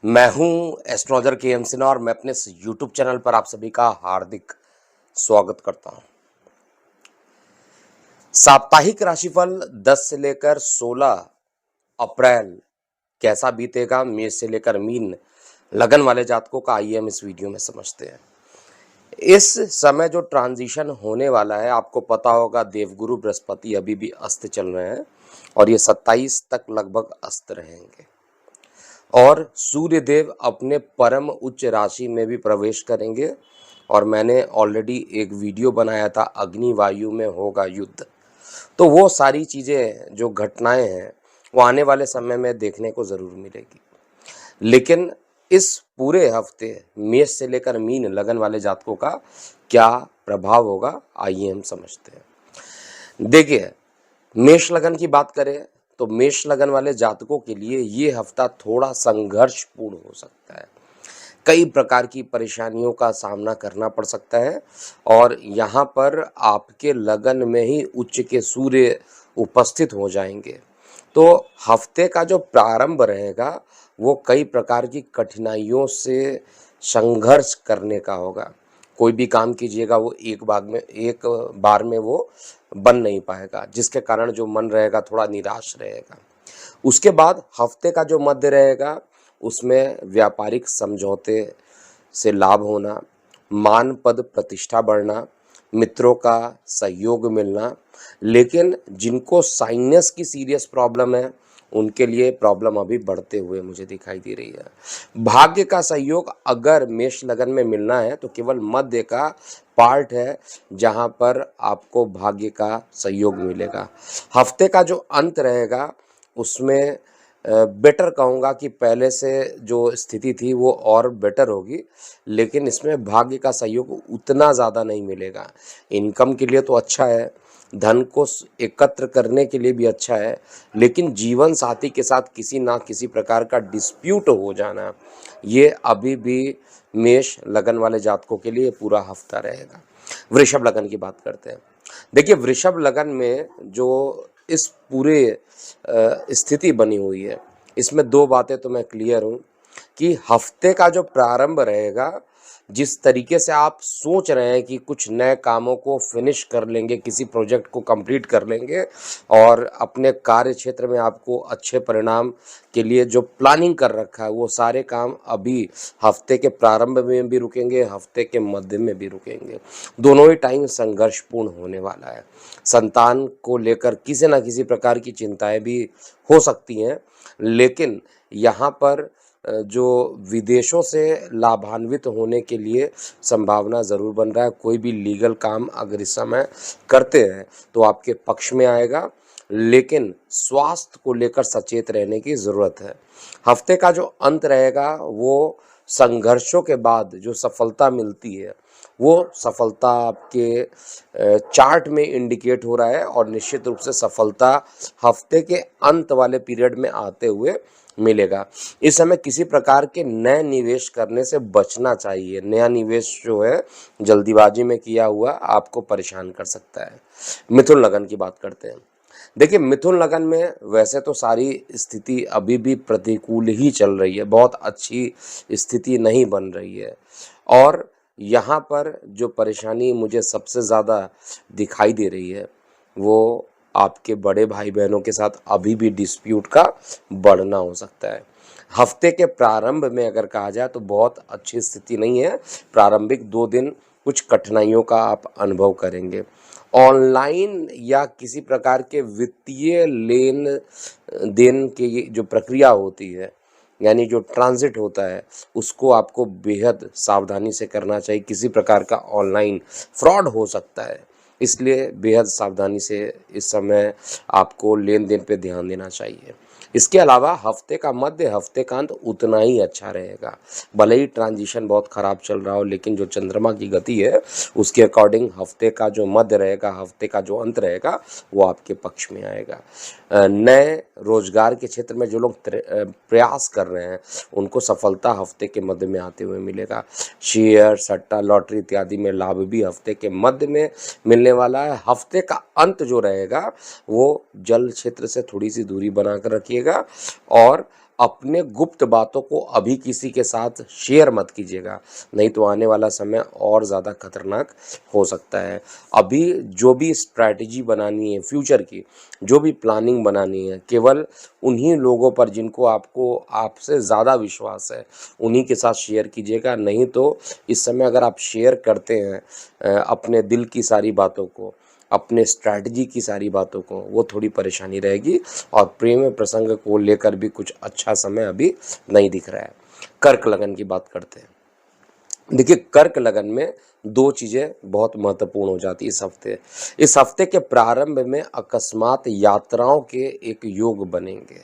मैं हूं एस्ट्रोलॉजर के एम सिन्हा और मैं अपने इस यूट्यूब चैनल पर आप सभी का हार्दिक स्वागत करता हूं। साप्ताहिक राशिफल 10 से लेकर 16 अप्रैल कैसा बीतेगा, मेष से लेकर मीन लगन वाले जातकों का, आइए हम इस वीडियो में समझते हैं। इस समय जो ट्रांजिशन होने वाला है, आपको पता होगा देवगुरु बृहस्पति अभी भी अस्त चल रहे हैं और ये 27 तक लगभग अस्त रहेंगे और सूर्य देव अपने परम उच्च राशि में भी प्रवेश करेंगे। और मैंने ऑलरेडी एक वीडियो बनाया था, अग्नि वायु में होगा युद्ध। तो वो सारी चीज़ें जो घटनाएं हैं वो आने वाले समय में देखने को ज़रूर मिलेगी। लेकिन इस पूरे हफ्ते मेष से लेकर मीन लगन वाले जातकों का क्या प्रभाव होगा, आइए हम समझते हैं। देखिए, मेष लगन की बात करें तो मेष लगन वाले जातकों के लिए ये हफ्ता थोड़ा संघर्षपूर्ण हो सकता है। कई प्रकार की परेशानियों का सामना करना पड़ सकता है और यहाँ पर आपके लगन में ही उच्च के सूर्य उपस्थित हो जाएंगे। तो हफ्ते का जो प्रारंभ रहेगा वो कई प्रकार की कठिनाइयों से संघर्ष करने का होगा। कोई भी काम कीजिएगा वो एक बार में वो बन नहीं पाएगा, जिसके कारण जो मन रहेगा थोड़ा निराश रहेगा। उसके बाद हफ्ते का जो मध्य रहेगा उसमें व्यापारिक समझौते से लाभ होना, मान पद प्रतिष्ठा बढ़ना, मित्रों का सहयोग मिलना। लेकिन जिनको साइनस की सीरियस प्रॉब्लम है उनके लिए प्रॉब्लम अभी बढ़ते हुए मुझे दिखाई दे रही है। भाग्य का सहयोग अगर मेष लगन में मिलना है तो केवल मध्य का पार्ट है जहां पर आपको भाग्य का सहयोग मिलेगा। हफ्ते का जो अंत रहेगा उसमें बेटर कहूँगा कि पहले से जो स्थिति थी वो और बेटर होगी, लेकिन इसमें भाग्य का सहयोग उतना ज़्यादा नहीं मिलेगा। इनकम के लिए तो अच्छा है, धन को एकत्र करने के लिए भी अच्छा है, लेकिन जीवन साथी के साथ किसी ना किसी प्रकार का डिस्प्यूट हो जाना, ये अभी भी मेष लगन वाले जातकों के लिए पूरा हफ्ता रहेगा। वृषभ लगन की बात करते हैं। देखिए, वृषभ लगन में जो इस पूरे स्थिति बनी हुई है, इसमें दो बातें तो मैं क्लियर हूँ कि हफ्ते का जो प्रारंभ रहेगा, जिस तरीके से आप सोच रहे हैं कि कुछ नए कामों को फिनिश कर लेंगे, किसी प्रोजेक्ट को कंप्लीट कर लेंगे और अपने कार्य क्षेत्र में आपको अच्छे परिणाम के लिए जो प्लानिंग कर रखा है वो सारे काम अभी हफ्ते के प्रारंभ में भी रुकेंगे, हफ्ते के मध्य में भी रुकेंगे। दोनों ही टाइम संघर्षपूर्ण होने वाला है। संतान को लेकर किसी न किसी प्रकार की चिंताएं भी हो सकती हैं, लेकिन यहाँ पर जो विदेशों से लाभान्वित होने के लिए संभावना ज़रूर बन रहा है। कोई भी लीगल काम अगर इस समय करते हैं तो आपके पक्ष में आएगा, लेकिन स्वास्थ्य को लेकर सचेत रहने की ज़रूरत है। हफ्ते का जो अंत रहेगा वो संघर्षों के बाद जो सफलता मिलती है वो सफलता आपके चार्ट में इंडिकेट हो रहा है और निश्चित रूप से सफलता हफ्ते के अंत वाले पीरियड में आते हुए मिलेगा। इस समय किसी प्रकार के नए निवेश करने से बचना चाहिए। नया निवेश जो है जल्दीबाजी में किया हुआ आपको परेशान कर सकता है। मिथुन लगन की बात करते हैं। देखिए, मिथुन लगन में वैसे तो सारी स्थिति अभी भी प्रतिकूल ही चल रही है, बहुत अच्छी स्थिति नहीं बन रही है और यहाँ पर जो परेशानी मुझे सबसे ज़्यादा दिखाई दे रही है वो आपके बड़े भाई बहनों के साथ अभी भी डिस्प्यूट का बढ़ना हो सकता है। हफ्ते के प्रारंभ में अगर कहा जाए तो बहुत अच्छी स्थिति नहीं है। प्रारंभिक 2 दिन कुछ कठिनाइयों का आप अनुभव करेंगे। ऑनलाइन या किसी प्रकार के वित्तीय लेन देन की जो प्रक्रिया होती है, यानी जो ट्रांजिट होता है, उसको आपको बेहद सावधानी से करना चाहिए। किसी प्रकार का ऑनलाइन फ्रॉड हो सकता है, इसलिए बेहद सावधानी से इस समय आपको लेन देन पे ध्यान देना चाहिए। इसके अलावा हफ्ते का मध्य, हफ्ते का अंत उतना ही अच्छा रहेगा। भले ही ट्रांजिशन बहुत ख़राब चल रहा हो, लेकिन जो चंद्रमा की गति है उसके अकॉर्डिंग हफ्ते का जो मध्य रहेगा, हफ्ते का जो अंत रहेगा वो आपके पक्ष में आएगा। नए रोजगार के क्षेत्र में जो लोग प्रयास कर रहे हैं उनको सफलता हफ्ते के मध्य में आते हुए मिलेगा। शेयर, सट्टा, लॉटरी इत्यादि में लाभ भी हफ्ते के मध्य में मिलने वाला है। हफ्ते का अंत जो रहेगा वो जल क्षेत्र से थोड़ी सी दूरी बनाकर रखिएगा और अपने गुप्त बातों को अभी किसी के साथ शेयर मत कीजिएगा, नहीं तो आने वाला समय और ज़्यादा खतरनाक हो सकता है। अभी जो भी स्ट्रैटेजी बनानी है फ्यूचर की, जो भी प्लानिंग बनानी है, केवल उन्हीं लोगों पर जिनको आपसे ज़्यादा विश्वास है, उन्हीं के साथ शेयर कीजिएगा। नहीं तो इस समय अगर आप शेयर करते हैं अपने दिल की सारी बातों को, अपने स्ट्रैटेजी की सारी बातों को, वो थोड़ी परेशानी रहेगी और प्रेम प्रसंग को लेकर भी कुछ अच्छा समय अभी नहीं दिख रहा है। कर्क लगन की बात करते हैं। देखिए, कर्क लगन में दो चीज़ें बहुत महत्वपूर्ण हो जाती है इस हफ्ते। इस हफ्ते के प्रारंभ में अकस्मात यात्राओं के एक योग बनेंगे।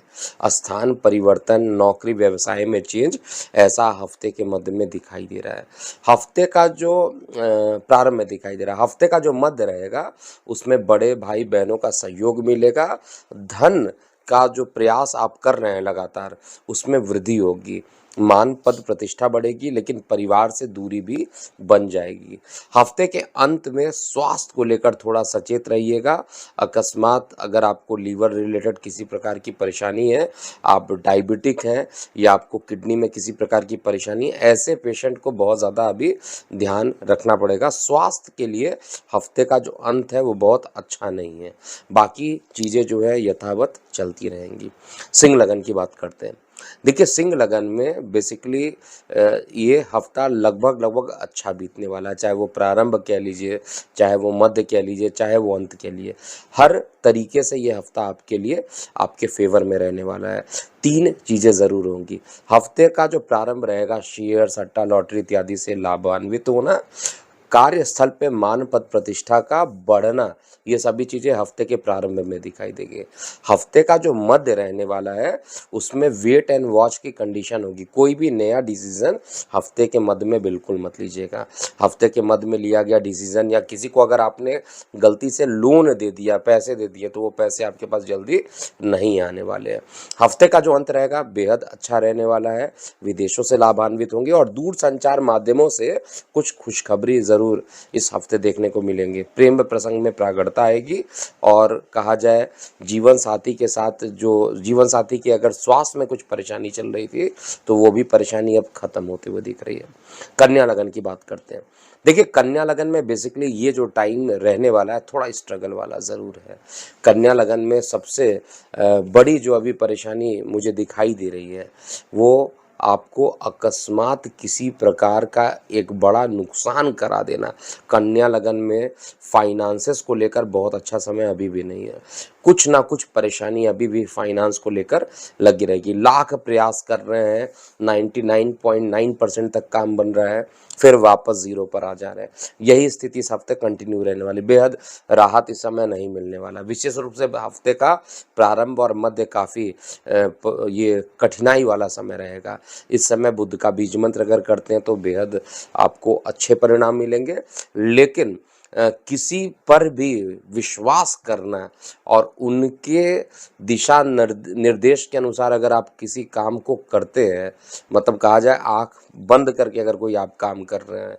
स्थान परिवर्तन, नौकरी व्यवसाय में चेंज, ऐसा हफ्ते के मध्य में दिखाई दे रहा है। हफ्ते का जो प्रारंभ में दिखाई दे रहा है, हफ्ते का जो मध्य रहेगा उसमें बड़े भाई बहनों का सहयोग मिलेगा। धन का जो प्रयास आप कर रहे हैं लगातार, उसमें वृद्धि होगी। मान पद प्रतिष्ठा बढ़ेगी, लेकिन परिवार से दूरी भी बन जाएगी। हफ्ते के अंत में स्वास्थ्य को लेकर थोड़ा सचेत रहिएगा। अकस्मात अगर आपको लीवर रिलेटेड किसी प्रकार की परेशानी है, आप डायबिटिक हैं या आपको किडनी में किसी प्रकार की परेशानी है, ऐसे पेशेंट को बहुत ज़्यादा अभी ध्यान रखना पड़ेगा। स्वास्थ्य के लिए हफ्ते का जो अंत है वो बहुत अच्छा नहीं है। बाकी चीज़ें जो है यथावत चलती रहेंगी। सिंह लगन की बात करते हैं। देखिए, सिंह लगन में बेसिकली ये हफ्ता लगभग लगभग अच्छा बीतने वाला है। चाहे वो प्रारंभ कह लीजिए, चाहे वो मध्य कह लीजिए, चाहे वो अंत कह लीजिए, हर तरीके से ये हफ्ता आपके लिए आपके फेवर में रहने वाला है। तीन चीज़ें ज़रूर होंगी। हफ्ते का जो प्रारंभ रहेगा, शेयर सट्टा लॉटरी इत्यादि से लाभान्वित होना, कार्यस्थल पे मान पद प्रतिष्ठा का बढ़ना, ये सभी चीज़ें हफ्ते के प्रारंभ में दिखाई देंगी। हफ्ते का जो मध्य रहने वाला है उसमें वेट एंड वॉच की कंडीशन होगी। कोई भी नया डिसीजन हफ्ते के मध्य में बिल्कुल मत लीजिएगा। हफ्ते के मध्य में लिया गया डिसीजन, या किसी को अगर आपने गलती से लोन दे दिया, पैसे दे दिए, तो वो पैसे आपके पास जल्दी नहीं आने वाले हैं। हफ्ते का जो अंत रहेगा बेहद अच्छा रहने वाला है। विदेशों से लाभान्वित होंगे और दूर संचार माध्यमों से कुछ खुशखबरी ज़रूर इस हफ्ते देखने को मिलेंगे। प्रेम प्रसंग में प्रागड़ता आएगी और कहा जाए जीवन साथी के साथ, जो जीवन साथी की अगर स्वास्थ्य में कुछ परेशानी चल रही थी तो वो भी परेशानी अब खत्म होते हुए दिख रही है। कन्या लगन की बात करते हैं। देखिए, कन्या लगन में बेसिकली ये जो टाइम रहने वाला है थोड़ा स्ट्रगल वाला ज़रूर है। कन्या लगन में सबसे बड़ी जो अभी परेशानी मुझे दिखाई दे रही है वो आपको अकस्मात किसी प्रकार का एक बड़ा नुकसान करा देना। कन्या लगन में फाइनेंसेस को लेकर बहुत अच्छा समय अभी भी नहीं है। कुछ ना कुछ परेशानी अभी भी फाइनेंस को लेकर लगी रहेगी। लाख प्रयास कर रहे हैं, 99.9% तक काम बन रहा है, फिर वापस ज़ीरो पर आ जा रहे हैं। यही स्थिति इस हफ्ते कंटिन्यू रहने वाली। बेहद राहत इस समय नहीं मिलने वाला। विशेष रूप से हफ्ते का प्रारंभ और मध्य काफ़ी ये कठिनाई वाला समय रहेगा। इस समय बुध का बीज मंत्र अगर करते हैं तो बेहद आपको अच्छे परिणाम मिलेंगे। लेकिन किसी पर भी विश्वास करना और उनके दिशा निर्देश के अनुसार अगर आप किसी काम को करते हैं, मतलब कहा जाए आँख बंद करके अगर कोई आप काम कर रहे हैं,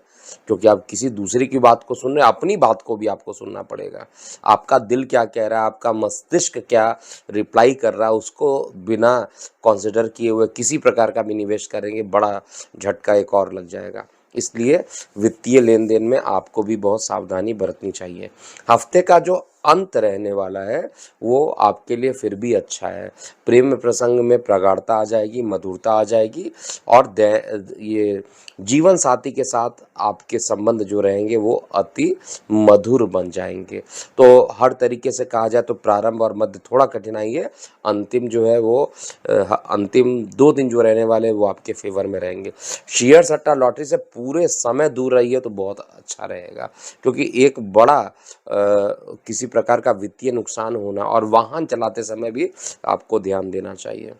क्योंकि आप किसी दूसरे की बात को सुन रहे हैं, अपनी बात को भी आपको सुनना पड़ेगा। आपका दिल क्या कह रहा है, आपका मस्तिष्क क्या रिप्लाई कर रहा है, उसको बिना कंसिडर किए हुए किसी प्रकार का भी निवेश करेंगे, बड़ा झटका एक और लग जाएगा। इसलिए वित्तीय लेन देन में आपको भी बहुत सावधानी बरतनी चाहिए। हफ्ते का जो अंत रहने वाला है वो आपके लिए फिर भी अच्छा है। प्रेम प्रसंग में प्रगाढ़ता आ जाएगी, मधुरता आ जाएगी और ये जीवन साथी के साथ आपके संबंध जो रहेंगे वो अति मधुर बन जाएंगे। तो हर तरीके से कहा जाए तो प्रारंभ और मध्य थोड़ा कठिनाई है, अंतिम जो है वो अंतिम 2 दिन जो रहने वाले वो आपके फेवर में रहेंगे। शेयर सट्टा लॉटरी से पूरे समय दूर रहिए तो बहुत अच्छा रहेगा, क्योंकि एक बड़ा किसी प्रकार का वित्तीय नुकसान होना, और वाहन चलाते समय भी आपको ध्यान देना चाहिए।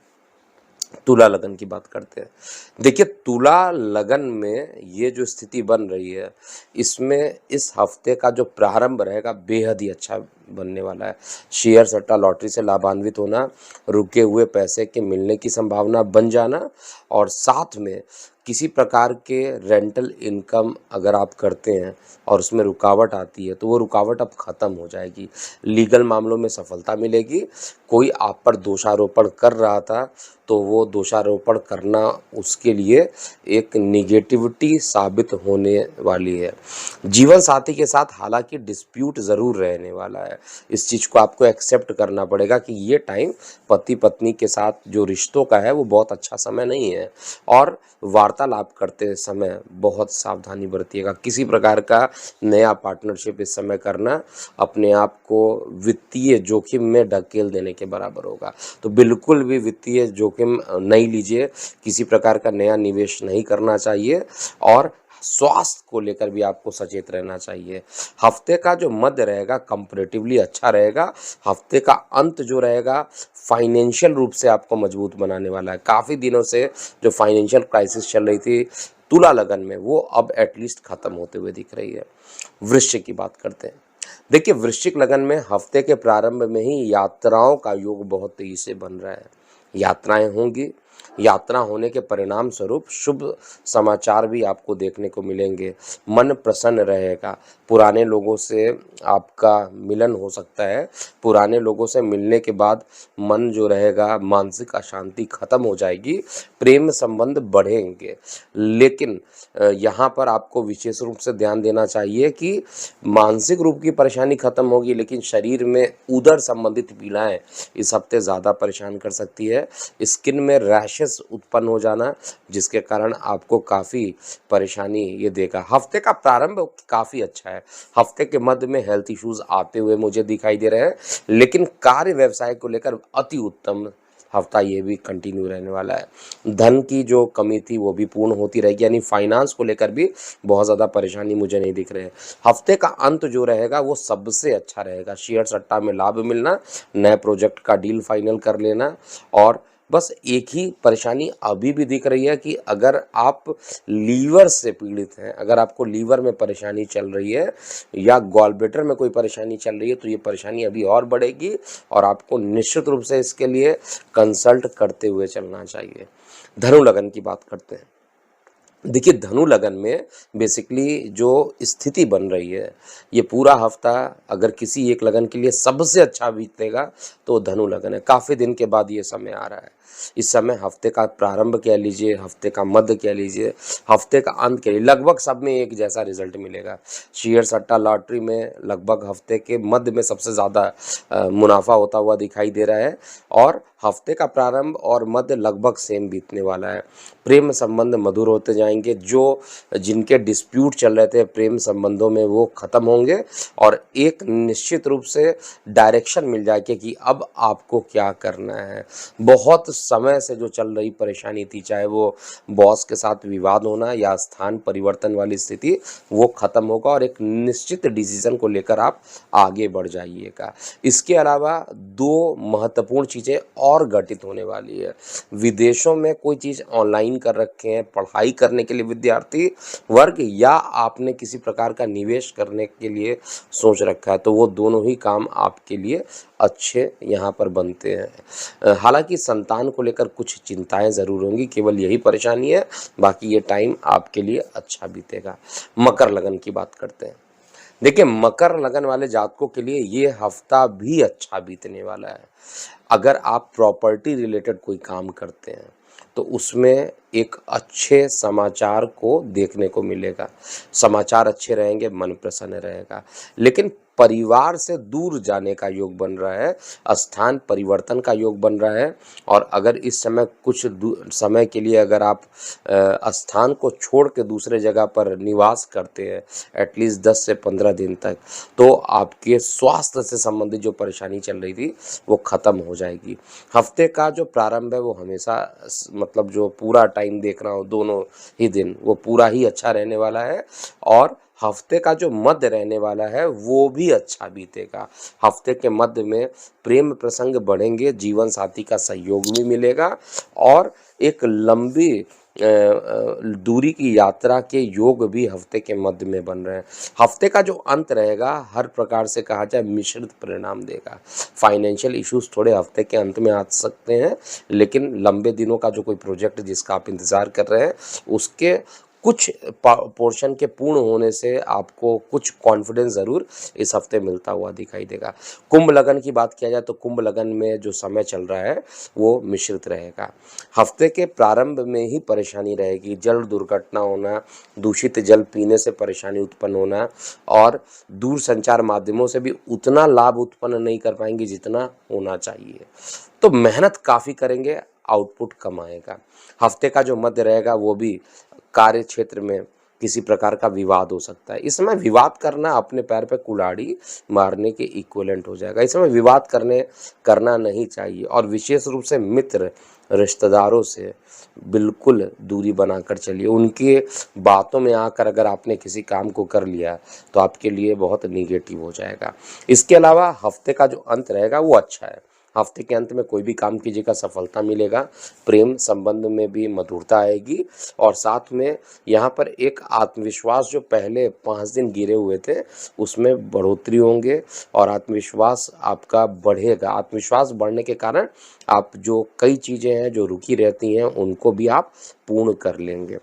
तुला लगन की बात करते हैं। देखिए, तुला लगन में ये जो स्थिति बन रही है इसमें इस हफ्ते का जो प्रारंभ रहेगा बेहद ही अच्छा बनने वाला है। शेयर सट्टा लॉटरी से लाभान्वित होना, रुके हुए पैसे के मिलने की संभावना बन जाना, और साथ में किसी प्रकार के रेंटल इनकम अगर आप करते हैं और उसमें रुकावट आती है तो वो रुकावट अब ख़त्म हो जाएगी। लीगल मामलों में सफलता मिलेगी। कोई आप पर दोषारोपण कर रहा था तो वो दोषारोपण करना उसके लिए एक निगेटिविटी साबित होने वाली है। जीवन साथी के साथ हालांकि डिस्प्यूट ज़रूर रहने वाला है। इस चीज़ को आपको एक्सेप्ट करना पड़ेगा कि ये टाइम पति पत्नी के साथ जो रिश्तों का है वो बहुत अच्छा समय नहीं है, और वार्तालाप करते समय बहुत सावधानी बरतिएगा। किसी प्रकार का नया पार्टनरशिप इस समय करना अपने आप को वित्तीय जोखिम में ढकेल देने के बराबर होगा। तो बिल्कुल भी वित्तीय जोखिम नहीं लीजिए, किसी प्रकार का नया निवेश नहीं करना चाहिए, और स्वास्थ्य को लेकर भी आपको सचेत रहना चाहिए। हफ्ते का जो मध्य रहेगा कंपैरेटिवली अच्छा रहेगा। हफ्ते का अंत जो रहेगा फाइनेंशियल रूप से आपको मजबूत बनाने वाला है। काफ़ी दिनों से जो फाइनेंशियल क्राइसिस चल रही थी तुला लगन में, वो अब एटलीस्ट खत्म होते हुए दिख रही है। वृश्चिक की बात करते हैं। देखिए, वृश्चिक लगन में हफ्ते के प्रारंभ में ही यात्राओं का योग बहुत तेजी से बन रहा है। यात्राएं होंगी। यात्रा होने के परिणाम स्वरूप शुभ समाचार भी आपको देखने को मिलेंगे। मन प्रसन्न रहेगा। पुराने लोगों से आपका मिलन हो सकता है। पुराने लोगों से मिलने के बाद मन जो रहेगा, मानसिक अशांति खत्म हो जाएगी। प्रेम संबंध बढ़ेंगे। लेकिन यहाँ पर आपको विशेष रूप से ध्यान देना चाहिए कि मानसिक रूप की परेशानी खत्म होगी, लेकिन शरीर में उदर संबंधित पीड़ाएं इस हफ्ते ज़्यादा परेशान कर सकती है। स्किन में रैशेस उत्पन्न हो जाना, जिसके कारण आपको काफ़ी परेशानी ये देगा। हफ्ते का प्रारंभ काफ़ी अच्छा है। हफ्ते के मध्य में हेल्थ इश्यूज आते हुए मुझे दिखाई दे रहे हैं, लेकिन कार्य व्यवसाय को लेकर अति उत्तम हफ्ता ये भी कंटिन्यू रहने वाला है। धन की जो कमी थी वो भी पूर्ण होती रहेगी, यानी फाइनेंस को लेकर भी बहुत ज़्यादा परेशानी मुझे नहीं दिख रही है। हफ्ते का अंत जो रहेगा वो सबसे अच्छा रहेगा। शेयर सट्टा में लाभ मिलना, नए प्रोजेक्ट का डील फाइनल कर लेना, और बस एक ही परेशानी अभी भी दिख रही है कि अगर आप लीवर से पीड़ित हैं, अगर आपको लीवर में परेशानी चल रही है या गॉलब्लैडर में कोई परेशानी चल रही है, तो ये परेशानी अभी और बढ़ेगी और आपको निश्चित रूप से इसके लिए कंसल्ट करते हुए चलना चाहिए। धनु लगन की बात करते हैं। देखिए, धनु लगन में बेसिकली जो स्थिति बन रही है, ये पूरा हफ्ता अगर किसी एक लगन के लिए सबसे अच्छा बीतेगा तो धनु लगन है। काफ़ी दिन के बाद ये समय आ रहा है। इस समय हफ्ते का प्रारंभ कह लीजिए, हफ्ते का मध्य कह लीजिए, हफ्ते का अंत कह लीजिए, लगभग सब में एक जैसा रिजल्ट मिलेगा। शेयर सट्टा लॉटरी में लगभग हफ्ते के मध्य में सबसे ज़्यादा मुनाफा होता हुआ दिखाई दे रहा है, और हफ्ते का प्रारंभ और मध्य लगभग सेम बीतने वाला है। प्रेम संबंध मधुर होते जाएंगे। जो जिनके डिस्प्यूट चल रहे थे प्रेम संबंधों में वो ख़त्म होंगे, और एक निश्चित रूप से डायरेक्शन मिल जाएगी कि अब आपको क्या करना है। बहुत समय से जो चल रही परेशानी थी, चाहे वो बॉस के साथ विवाद होना या स्थान परिवर्तन वाली स्थिति, वो ख़त्म होगा और एक निश्चित डिसीजन को लेकर आप आगे बढ़ जाइएगा। इसके अलावा दो महत्वपूर्ण चीज़ें और घटित होने वाली है। विदेशों में कोई चीज़ ऑनलाइन कर रखे हैं पढ़ाई करने के लिए विद्यार्थी वर्ग, या आपने किसी प्रकार का निवेश करने के लिए सोच रखा है, तो वो दोनों ही काम आपके लिए अच्छे यहाँ पर बनते हैं। हालांकि संतान को लेकर कुछ चिंताएं ज़रूर होंगी, केवल यही परेशानी है, बाकी ये टाइम आपके लिए अच्छा बीतेगा। मकर लगन की बात करते हैं। देखिए, मकर लगन वाले जातकों के लिए ये हफ्ता भी अच्छा बीतने वाला है। अगर आप प्रॉपर्टी रिलेटेड कोई काम करते हैं तो उसमें एक अच्छे समाचार को देखने को मिलेगा। समाचार अच्छे रहेंगे, मन प्रसन्न रहेगा। लेकिन परिवार से दूर जाने का योग बन रहा है, स्थान परिवर्तन का योग बन रहा है, और अगर इस समय कुछ समय के लिए अगर आप स्थान को छोड़ के दूसरे जगह पर निवास करते हैं एटलीस्ट 10 से 15 दिन तक, तो आपके स्वास्थ्य से संबंधित जो परेशानी चल रही थी वो ख़त्म हो जाएगी। हफ्ते का जो प्रारंभ है वो हमेशा मतलब जो पूरा टाइम देख रहा हूँ दोनों ही दिन, वो पूरा ही अच्छा रहने वाला है, और हफ्ते का जो मध्य रहने वाला है वो भी अच्छा बीतेगा। हफ्ते के मध्य में प्रेम प्रसंग बढ़ेंगे, जीवन साथी का सहयोग भी मिलेगा, और एक लंबी दूरी की यात्रा के योग भी हफ्ते के मध्य में बन रहे हैं। हफ्ते का जो अंत रहेगा हर प्रकार से कहा जाए मिश्रित परिणाम देगा। फाइनेंशियल इश्यूज थोड़े हफ्ते के अंत में आ सकते हैं, लेकिन लंबे दिनों का जो कोई प्रोजेक्ट जिसका आप इंतज़ार कर रहे हैं उसके कुछ पोर्शन के पूर्ण होने से आपको कुछ कॉन्फिडेंस ज़रूर इस हफ्ते मिलता हुआ दिखाई देगा। कुंभ लगन की बात किया जाए तो कुंभ लगन में जो समय चल रहा है वो मिश्रित रहेगा। हफ्ते के प्रारंभ में ही परेशानी रहेगी, जल दुर्घटना होना, दूषित जल पीने से परेशानी उत्पन्न होना और दूर संचार माध्यमों से भी उतना लाभ उत्पन्न नहीं कर पाएंगे जितना होना चाहिए। तो मेहनत काफ़ी करेंगे, आउटपुट कम आएगा। हफ्ते का जो मध्य रहेगा वो भी कार्य क्षेत्र में किसी प्रकार का विवाद हो सकता है। इस समय विवाद करना अपने पैर पे कुल्हाड़ी मारने के इक्विवेलेंट हो जाएगा। इस समय विवाद करना नहीं चाहिए और विशेष रूप से मित्र रिश्तेदारों से बिल्कुल दूरी बनाकर चलिए। उनके बातों में आकर अगर आपने किसी काम को कर लिया तो आपके लिए बहुत निगेटिव हो जाएगा। इसके अलावा हफ्ते का जो अंत रहेगा वो अच्छा है। हफ्ते के अंत में कोई भी काम कीजिएगा सफलता मिलेगा, प्रेम संबंध में भी मधुरता आएगी और साथ में यहाँ पर एक आत्मविश्वास जो पहले 5 दिन गिरे हुए थे उसमें बढ़ोतरी होंगे और आत्मविश्वास आपका बढ़ेगा। आत्मविश्वास बढ़ने के कारण आप जो कई चीज़ें हैं जो रुकी रहती हैं उनको भी आप पूर्ण कर लेंगे।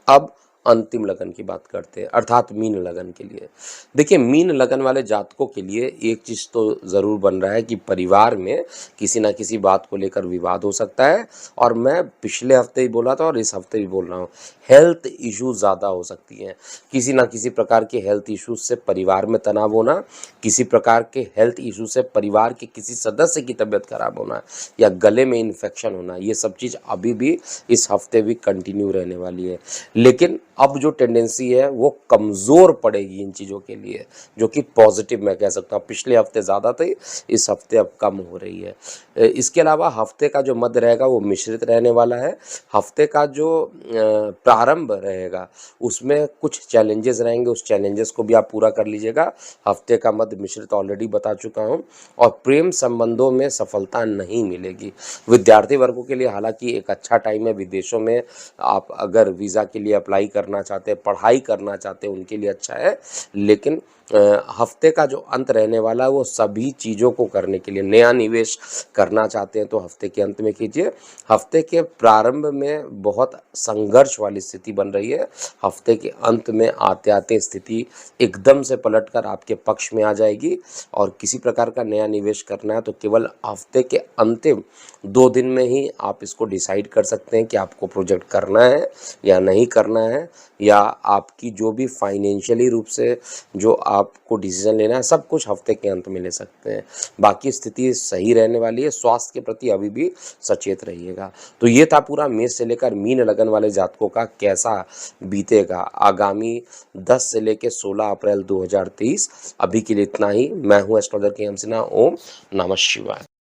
अब अंतिम लगन की बात करते हैं, अर्थात मीन लगन के लिए। देखिए, मीन लगन वाले जातकों के लिए एक चीज़ तो ज़रूर बन रहा है कि परिवार में किसी ना किसी बात को लेकर विवाद हो सकता है और मैं पिछले हफ्ते ही बोला था और इस हफ्ते भी बोल रहा हूँ, हेल्थ इश्यूज ज़्यादा हो सकती हैं। किसी ना किसी प्रकार के हेल्थ इश्यूज से परिवार में तनाव होना, किसी प्रकार के हेल्थ इश्यूज से परिवार के किसी सदस्य की तबीयत खराब होना या गले में इन्फेक्शन होना, ये सब चीज़ अभी भी इस हफ्ते भी कंटिन्यू रहने वाली है। लेकिन अब जो टेंडेंसी है वो कमज़ोर पड़ेगी इन चीज़ों के लिए, जो कि पॉजिटिव मैं कह सकता हूँ। पिछले हफ्ते ज़्यादा थी, इस हफ्ते अब कम हो रही है। इसके अलावा हफ्ते का जो मध्य रहेगा वो मिश्रित रहने वाला है। हफ्ते का जो प्रारंभ रहेगा उसमें कुछ चैलेंजेस रहेंगे, उस चैलेंजेस को भी आप पूरा कर लीजिएगा। हफ्ते का मध्य मिश्रित ऑलरेडी बता चुका हूँ और प्रेम संबंधों में सफलता नहीं मिलेगी। विद्यार्थी वर्गों के लिए हालांकि एक अच्छा टाइम है। विदेशों में आप अगर वीज़ा के लिए अप्लाई करना चाहते हैं, पढ़ाई करना चाहते हैं, उनके लिए अच्छा है। लेकिन हफ्ते का जो अंत रहने वाला है वो सभी चीज़ों को करने के लिए, नया निवेश करना चाहते हैं तो हफ्ते के अंत में कीजिए। हफ्ते के प्रारंभ में बहुत संघर्ष वाली स्थिति बन रही है, हफ्ते के अंत में आते आते स्थिति एकदम से पलटकर आपके पक्ष में आ जाएगी और किसी प्रकार का नया निवेश करना है तो केवल हफ्ते के अंतिम 2 दिन में ही आप इसको डिसाइड कर सकते हैं कि आपको प्रोजेक्ट करना है या नहीं करना है, या आपकी जो भी फाइनेंशियली रूप से जो आपको डिसीजन लेना है सब कुछ हफ्ते के अंत में ले सकते हैं। बाकी स्थिति सही रहने वाली है। स्वास्थ्य के प्रति अभी भी सचेत रहिएगा। तो ये था पूरा मेष से लेकर मीन लगन वाले जातकों का कैसा बीतेगा आगामी 10 से लेकर 16 अप्रैल 2023। अभी के लिए इतना ही। मैं हूँ एस्ट्रोलॉजर के एम सिन्हा। ओम नमः शिवाय।